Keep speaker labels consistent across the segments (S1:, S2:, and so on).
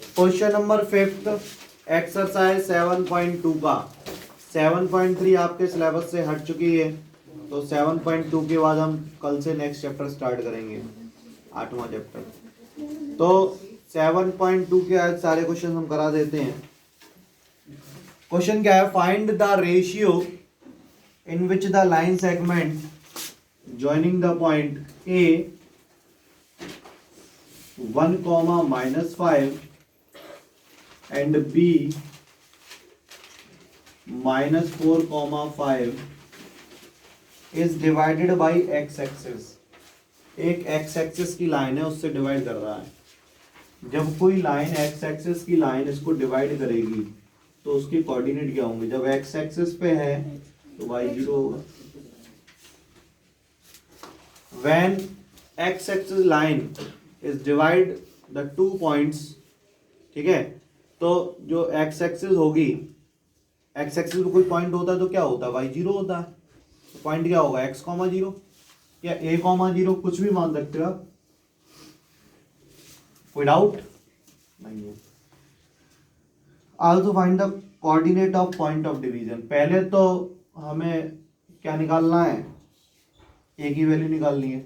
S1: Question number 5 exercise 7.2 का 7.3 आपके syllabus से हट चुकी है, तो 7.2 के बाद हम कल से नेक्स्ट चैप्टर स्टार्ट करेंगे, 8वां चैप्टर। तो 7.2 के आज सारे क्वेश्चन हम करा देते हैं। क्वेश्चन क्या है? Find the ratio in which the line segment joining the point A 1, -5 and B -4, 5 is divided by x axis। एक x axis की लाइन है, उससे डिवाइड कर रहा है। जब कोई लाइन x axis की लाइन इसको डिवाइड करेगी तो उसके कोऑर्डिनेट क्या होंगे? जब x axis पे है तो y 0 होगा। When x axis line is divide the two points, ठीक है, तो जो x एक्सिस होगी, x एक्सिस पे कोई पॉइंट होता है तो क्या होता है? y 0 होता है। तो पॉइंट क्या होगा? x, 0 या a, 0, कुछ भी मान सकते हो आप। कोई डाउट नहीं है। Also find the coordinate of point of division. पहले तो हमें क्या निकालना है? a की वैल्यू निकालनी है।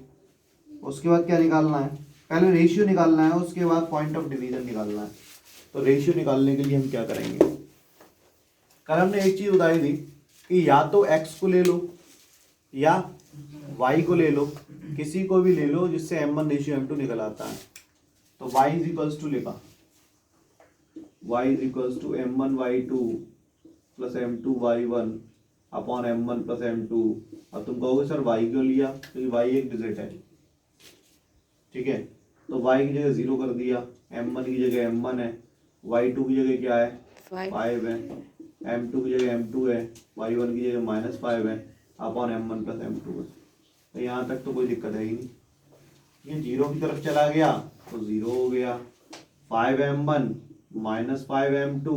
S1: उसके बाद क्या निकालना है? पहले रेशियो निकालना है, उसके बाद पॉइंट ऑफ डिवीजन निकालना है। तो रेशियो निकालने के लिए हम क्या करेंगे? कल हमने एक चीज बताई थी कि या तो x को ले लो या y को ले लो, किसी को भी ले लो जिससे m1 रेशियो m2 निकल आता है। तो y इज इक्वल्स टू लिखा, y is equals to m1 y2 plus m2 y1 upon m1 plus m2। अब तुम कहोगे सर y क्यों लिया? क्योंकि y एक डिजिट है, ठीक है। तो y की जगह 0 कर दिया, m1 की जगह m1 है, y2 की जगह क्या है? 5 है, m2 की जगह m2 है, y1 की जगह -5 है अपॉन m1 प्लस m2 है। तो यहाँ तक तो कोई दिक्कत है ही नहीं। ये 0 की तरफ चला गया तो 0 हो गया, 5m1 -5m2,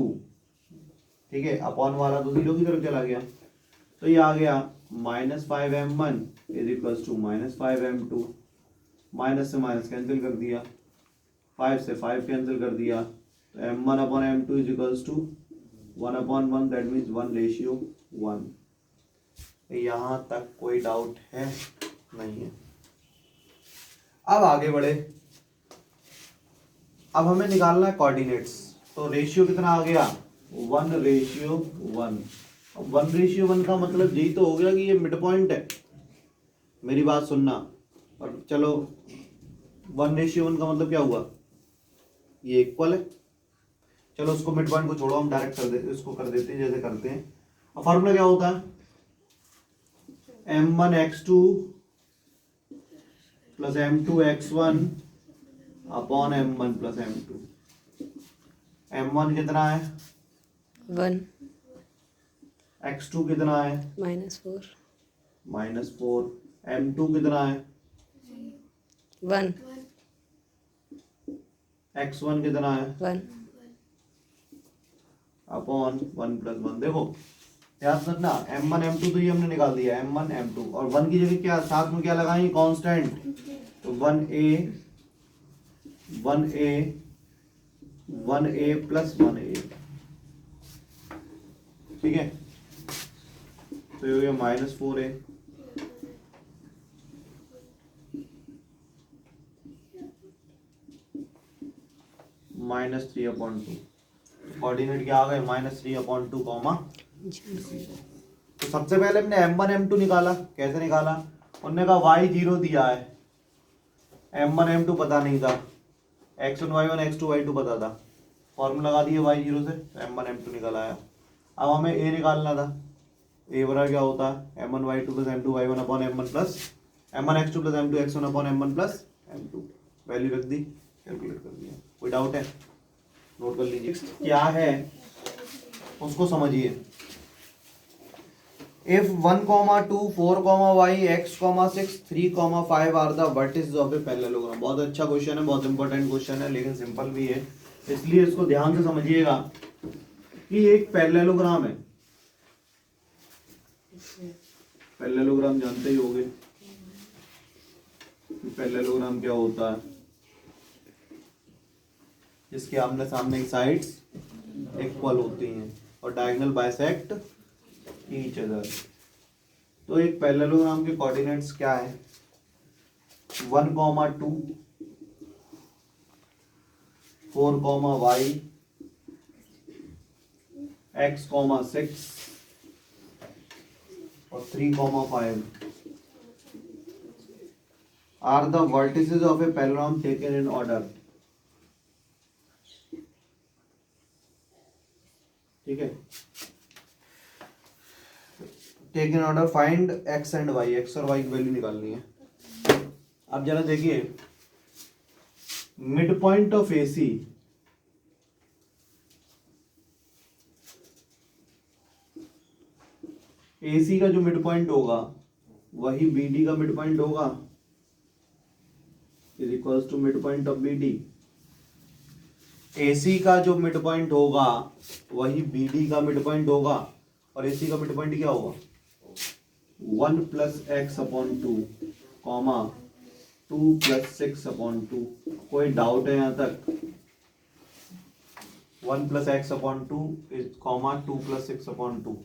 S1: ठीक है, अपॉन वाला तो 0 की तरफ चला गया। तो ये आ गया -5m1 is equals to -5m2। Minus से माइनस कैंसिल कर दिया, 5 से 5 कैंसिल कर दिया, तो m1 upon m2 is equals to 1/1, that means 1:1। यहाँ तक कोई डाउट है? नहीं है। अब आगे बढ़े। अब हमें निकालना है कोऑर्डिनेट्स। तो रेशियो कितना आ गया? 1:1। अब 1:1 का मतलब यही तो हो गया कि ये मिड पॉइंट है। मेरी बात सुनना, और चलो 1:1 का मतलब क्या हुआ? ये इक्वल है। चलो उसको मिड पॉइंट को छोड़ो, हम डायरेक्ट कर देते, इसको कर देते हैं जैसे करते हैं। अब फॉर्मूला क्या होता है? m1x2 plus m2x1 upon m1 plus m2। m1 कितना है?
S2: 1
S1: x2 कितना है?
S2: -4
S1: -4। m2 कितना है?
S2: 1
S1: x1 कितना है?
S2: 1
S1: अपॉन 1 प्लस 1। देखो याद रखना, m1 m2 तो ये हमने निकाल दिया, m1 m2, और 1 की जगह क्या साथ में क्या लगाएंगे? कांस्टेंट। तो 1a प्लस 1a, ठीक है। तो ये हो गया -4a, -3/2। कोऑर्डिनेट क्या आ गए? -3/2, तो सबसे पहले हमने m1 m2 निकाला। कैसे निकाला? उन्होंने कहा y 0 दिया है, m1 m2 पता नहीं था, x1 y1 x2 y2 पता था, फॉर्मूला लगा दिए y 0 से, m1 m2 निकल आया। अब हमें a निकालना था। a बराबर क्या होता है? m1 y2 plus m2 y1 upon m1 plus m1 x2 plus m2 x1 upon m1 plus m2। Value रख दी, कैलकुलेट कर दिया। कोई डाउट है? नोट कर लीजिए क्या है, उसको समझिए। If 1, 2, 4, y, x, 6, 3, 5 are the vertices of a parallelogram। बहुत अच्छा क्वेश्चन है, बहुत इंपॉर्टेंट क्वेश्चन है, लेकिन सिंपल भी है, इसलिए इसको ध्यान से समझिएगा कि एक पैरेललोग्राम है। पैरेललोग्राम जानते ही होंगे, पैरेललोग्राम क्या होता है। जिसके आमने सामने की साइड्स इक्वल होती हैं और डायगोनल बाइसेक्ट ईच अदर। तो एक पैरेललोग्राम के कोऑर्डिनेट्स क्या है? 1,2, 4, y, x, 6 और 3, 5 are the vertices of a parallelogram taken in order। ठीक है, take in order, find x and y, x और y की वैल्यू निकालनी है। अब जरा देखिए, मिड पॉइंट ऑफ AC का जो मिड पॉइंट होगा वही BD का मिड पॉइंट होगा, is equals to mid point of BD। AC का जो मिड पॉइंट होगा वही BD का मिड पॉइंट होगा, और AC का मिड पॉइंट क्या होगा? 1 + x/2, 2 + 6/2। कोई डाउट है यहाँ तक? 1 + x/2 2 + 6/2।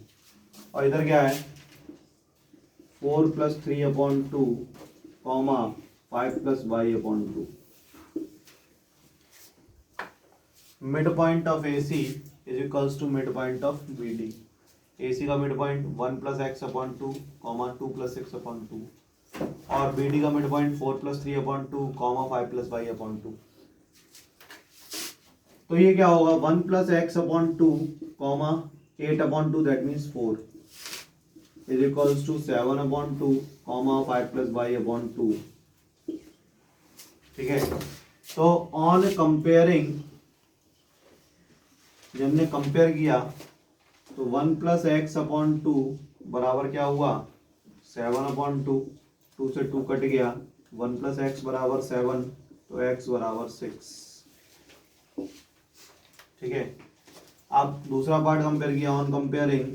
S1: और इधर क्या है? 4 + 3/2, 5 + y/2। Mid point of AC is equals to mid point of BD। AC का मिड पॉइंट 1 + x/2, 2 + 6/2 और BD का मिड पॉइंट 4 + 3/2, 5 + y/2। तो ये क्या होगा? 1 + x/2, 8/2, that means 4 is equals to 7/2, 5 + y/2। ठीक है, तो ऑन कंपेयरिंग, जब हमने कंपेयर किया तो 1 + x/2 बराबर क्या हुआ? 7/2, 2 से 2 कट गया, 1 + x बराबर 7, तो x बराबर 6। ठीक है, अब दूसरा पार्ट कंपेयर किया, on comparing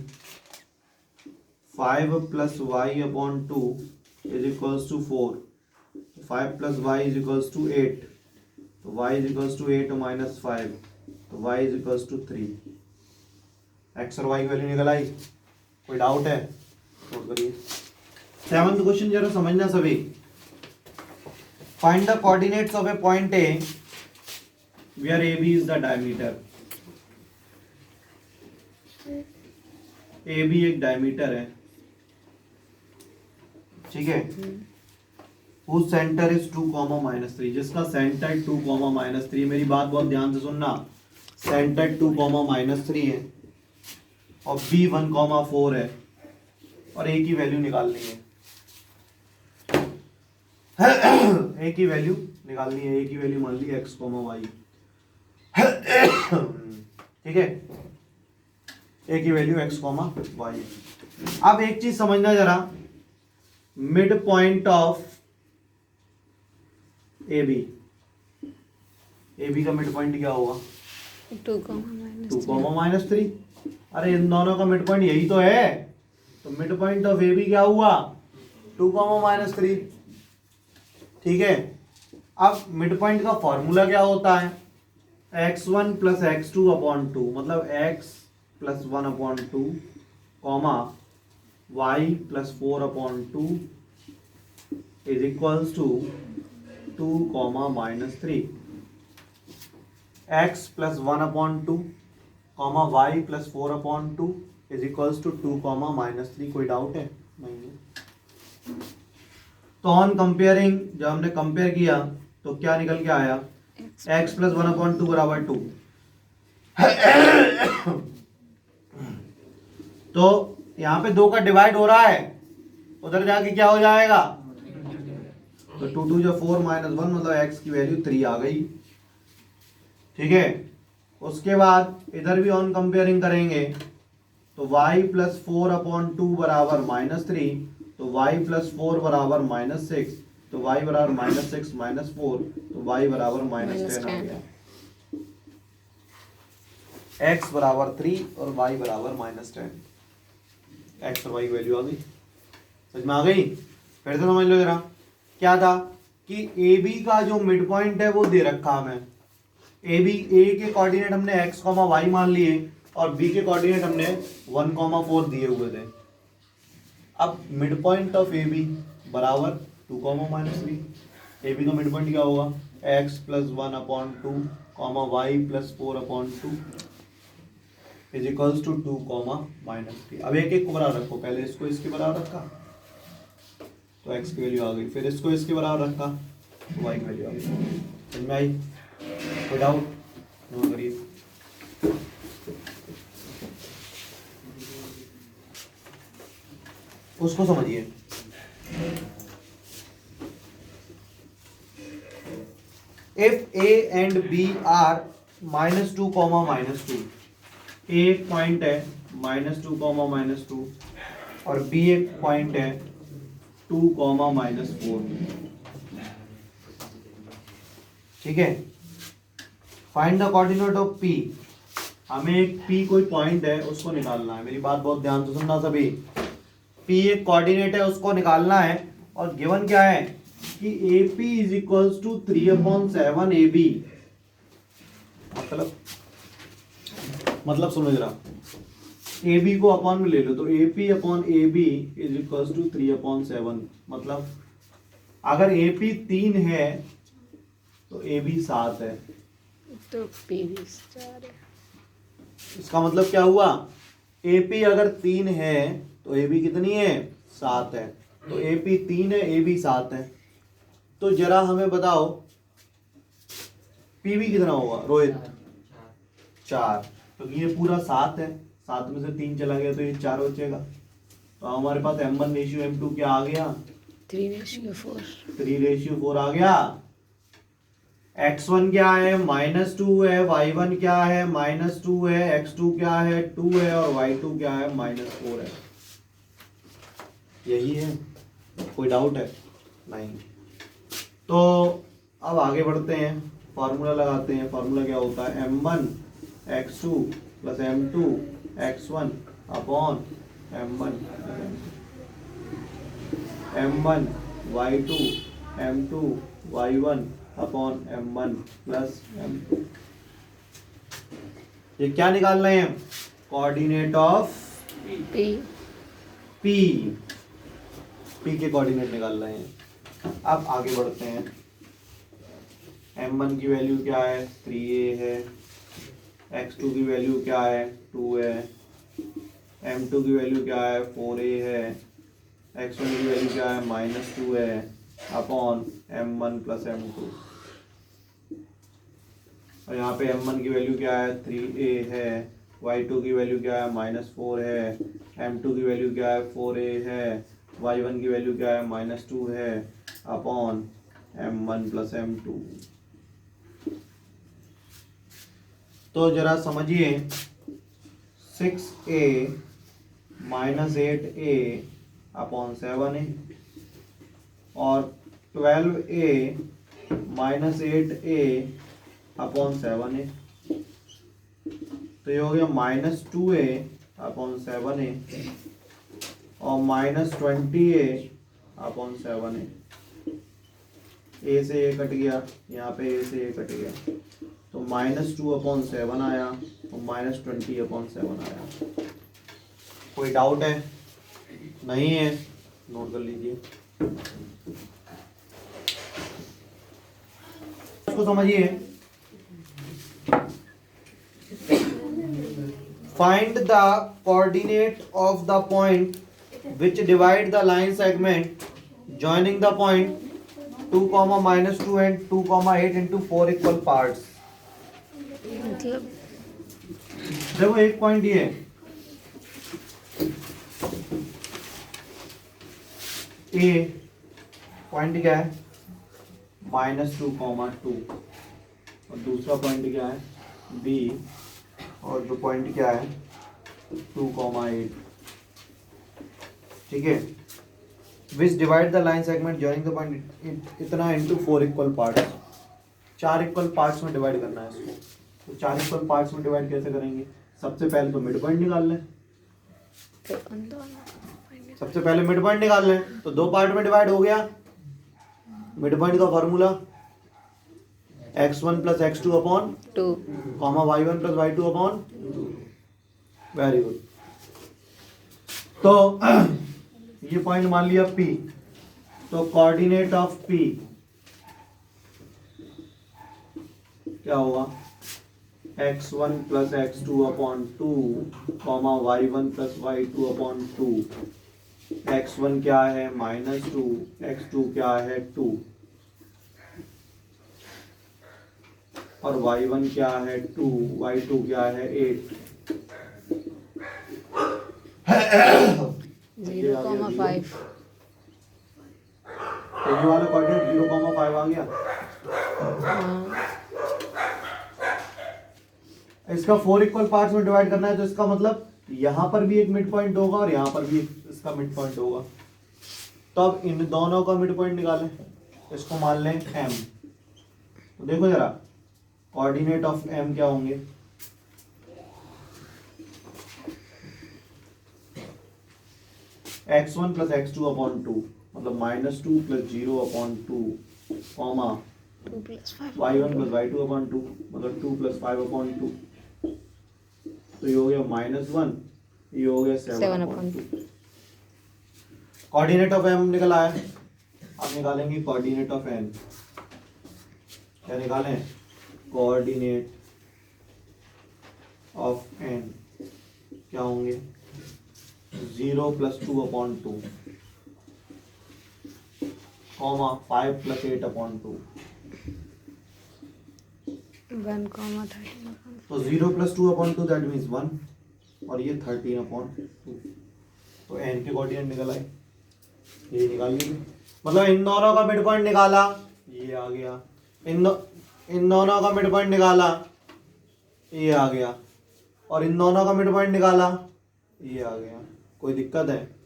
S1: 5 + y/2 is equals to 4, 5 + y is equals to 8, तो y इज इक्वल्स टू 8 - 5, तो y is equals to 3। x और y की वैल्यू निकल आई। कोई डाउट है? नोट करिए। 7th क्वेश्चन जरा समझना सभी। Find the coordinates of A point A where AB is the diameter। AB एक डायमीटर है, ठीक है, whose center is 2, -3, जिसका सेंटर 2, -3। मेरी बात बहुत ध्यान से सुनना, सेंटर 2, -3 है और B 1, 4 है और A की वैल्यू निकालनी है। A की वैल्यू निकालनी है, A की वैल्यू मान ली x, y। ठीक है, A की वैल्यू x, y। अब एक चीज समझना जरा, mid point of AB, AB का मिड पॉइंट क्या होगा?
S2: 2,
S1: -3। अरे इन दोनों का मिड पॉइंट यही तो है, तो मिड पॉइंट ऑफ AB क्या हुआ? 2, -3। ठीक है, अब मिड पॉइंट का फॉर्मूला क्या होता है? x1 + x2/2, मतलब x + 1/2, y + 4/2 is equals to 2, -3। x + 1/2, y + 4/2 is equals to 2, -3। कोई डाउट है? नहीं है। तो ऑन कंपेयरिंग, जब हमने कंपेयर किया तो क्या निकल के आया? x + 1/2 बराबर 2। तो यहाँ पे 2 का डिवाइड हो रहा है, उधर जाके क्या हो जाएगा? तो 2 2 = 4 -1, मतलब x की वैल्यू 3 आ गई। ठीक है, उसके बाद इधर भी ऑन कंपेयरिंग करेंगे तो y + 4/2 बराबर -3, तो y + 4 बराबर -6, तो y बराबर -6 - 4, तो y बराबर -10 आ गया। x बराबर 3 और y बराबर -10। x और y की वैल्यू आ गई, समझ में आ गई? फिर से समझ लो जरा, क्या था कि AB का जो मिड पॉइंट है वो दे रखा हमें, ए के कोऑर्डिनेट हमने x, y मान लिए और b के कोऑर्डिनेट हमने 1, 4 दिए हुए थे। अब mid point of A B बराबर 2, -3। ए बी का मिड पॉइंट क्या होगा? x + 1/2, y + 4/2 is equals to 2, -3। अब एक एक को बराबर रखो, पहले इसको इसके बराबर रखा तो x की वैल्यू आ गई, फिर इसको इसके बराबर रखा तो y की वैल्यू आ गई। समझ में आई? कोई डाउट? नोट करिए। उसको समझिए। If a and b are -2, -2, a एक पॉइंट है -2, -2 और b एक पॉइंट है 2, -4। ठीक है। Find the coordinate of p। हमें एक p कोई पॉइंट है उसको निकालना है। मेरी बात बहुत ध्यान से सुनना सभी। p एक कोऑर्डिनेट है उसको निकालना है और गिवन क्या है कि AP is equals to 3/7 AB। मतलब सुनो जरा, AB को अपॉन में ले लो तो AP/AB इज इक्वल्स टू 3/7। मतलब अगर AP 3 है तो AB 7 है,
S2: तो P भी 4 है।
S1: इसका मतलब क्या हुआ? AP अगर 3 है तो AB कितनी है? 7 है। तो AP 3 है, AB 7 है। तो जरा हमें बताओ PB कितना होगा रोहित? 4। तो ये पूरा 7 है, 7 में से 3 चला गया तो ये 4 बचेगा। तो हमारे पास M1:M2 क्या आ गया?
S2: 3:4।
S1: 3:4 आ गया। x1 क्या है? -2 है। y1 क्या है? -2 है। x2 क्या है? 2 है और y2 क्या है? -4 है। यही है, कोई डाउट है? नहीं। तो अब आगे बढ़ते हैं, फॉर्मूला लगाते हैं। फॉर्मूला क्या होता है? M1 x2 + M2 x1 upon M1 M1 y2 M2 y1 upon M1 + M2। ये क्या निकाल रहे हैं? Coordinate of
S2: P।
S1: P के कोऑर्डिनेट निकाल रहे हैं। अब आगे बढ़ते हैं। M1 की वैल्यू क्या है? 3a है। x2 की वैल्यू क्या है? 2 है। M2 की वैल्यू क्या है? 4a है। x1 की वैल्यू क्या है? -2 है अपॉन M1 + M2। और यहाँ पे M1 की वैल्यू क्या है? 3a है। y2 की वैल्यू क्या है? -4 है। M2 की वैल्यू क्या है? 4a है। y1 की वैल्यू क्या है? -2 है अपॉन M1 + M2। तो जरा समझिए, 6a - 8a अपॉन 7a और 12a - 8a अपॉन 7a। तो ये हो गया -2a अपॉन 7a और -20a अपॉन 7a। a से a कट गया, यहाँ पे a से a कट गया तो -2/7 आया और -20/7 आया। कोई डाउट है? नहीं है? नोट कर लीजिए। इसको समझिए। Find the coordinate of the point which divide the line segment joining the point 2, -2 and 2, 8 into 4 equal parts।
S2: मतलब
S1: देखो एक पॉइंट ये ए पॉइंट क्या है? -2, 2 और दूसरा पॉइंट क्या है? बी और जो पॉइंट क्या है? 2, 8। ठीक है। Which divide the line segment joining the point इतना into 4 equal parts. 4 equal parts में डिवाइड करना है इसको। तो 4 इक्वल पार्ट्स में डिवाइड कैसे करेंगे? सबसे पहले तो मिड पॉइंट निकाल लें। सबसे पहले मिड पॉइंट निकाल लें तो 2 पार्ट में डिवाइड हो गया। मिड पॉइंट का formula x1 plus x2 upon
S2: 2
S1: comma y1 plus y2 upon, very good. तो ये पॉइंट मान लिया P, तो कोऑर्डिनेट ऑफ P क्या होगा, x1 plus x2 upon 2 comma y1 plus y2 upon 2। x1 क्या है -2, x2 क्या है 2 और y1 क्या है 2, y2 क्या है 8।
S2: 0,5
S1: तो ये वाला कोऑर्डिनेट 0,5 आ गया।
S2: हाँ
S1: इसका 4 इक्वल पार्ट्स में डिवाइड करना है, तो इसका मतलब यहां पर भी एक मिड पॉइंट होगा और यहां पर भी इसका मिड पॉइंट होगा। तो अब इन दोनों का मिड पॉइंट निकालें, इसको मान लें m। तो देखो जरा कोऑर्डिनेट ऑफ m क्या होंगे, x1 प्लस x2 अपॉन 2 मतलब -2 plus 0 upon 2 comma
S2: 2 + 5
S1: y1 plus y2 upon 2 मतलब 2 प्लस 5 अपॉन 2। तो ये हो गया -1, ये हो गया 7 अपॉन 2। कोऑर्डिनेट ऑफ m निकल आया। अब निकालेंगे कोऑर्डिनेट ऑफ n। क्या निकालें, कोऑर्डिनेट ऑफ n क्या होंगे, 0 plus 2 upon 2 comma 5 plus 8 upon 2।
S2: 1,13
S1: तो 0 प्लस 2 अपॉन 2 दैट मीन्स 1 और ये 13 अपॉन 2। तो n के कोऑर्डिनेट निकल आए, ये निकाल लीजिए। मतलब इन दोनों का मिड पॉइंट निकाला, ये आ गया। इन दोनों का मिड पॉइंट निकाला, ये आ गया। और इन दोनों का मिड पॉइंट निकाला, ये आ गया। कोई दिक्कत है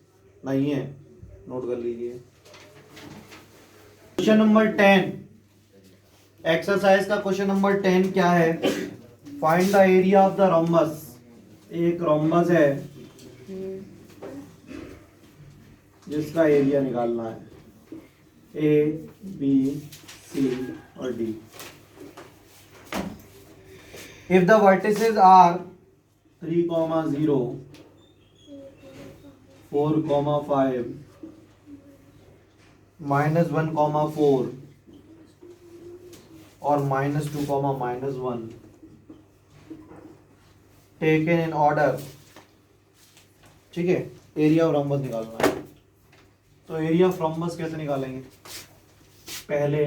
S1: नहीं है, नोट कर लीजिए। क्वेश्चन नंबर 10, एक्सरसाइज का क्वेश्चन नंबर 10 क्या है, find the area of the rhombus. एक रोम्बस है जिसका एरिया निकालना है, ए बी सी और D. If the vertices are 3,0, 4,5, -1,4 और -2,-1 टेकन इन ऑर्डर, ठीक है। एरिया ऑफ रोम्बस निकालना है। तो एरिया ऑफ रोम्बस कैसे निकालेंगे, पहले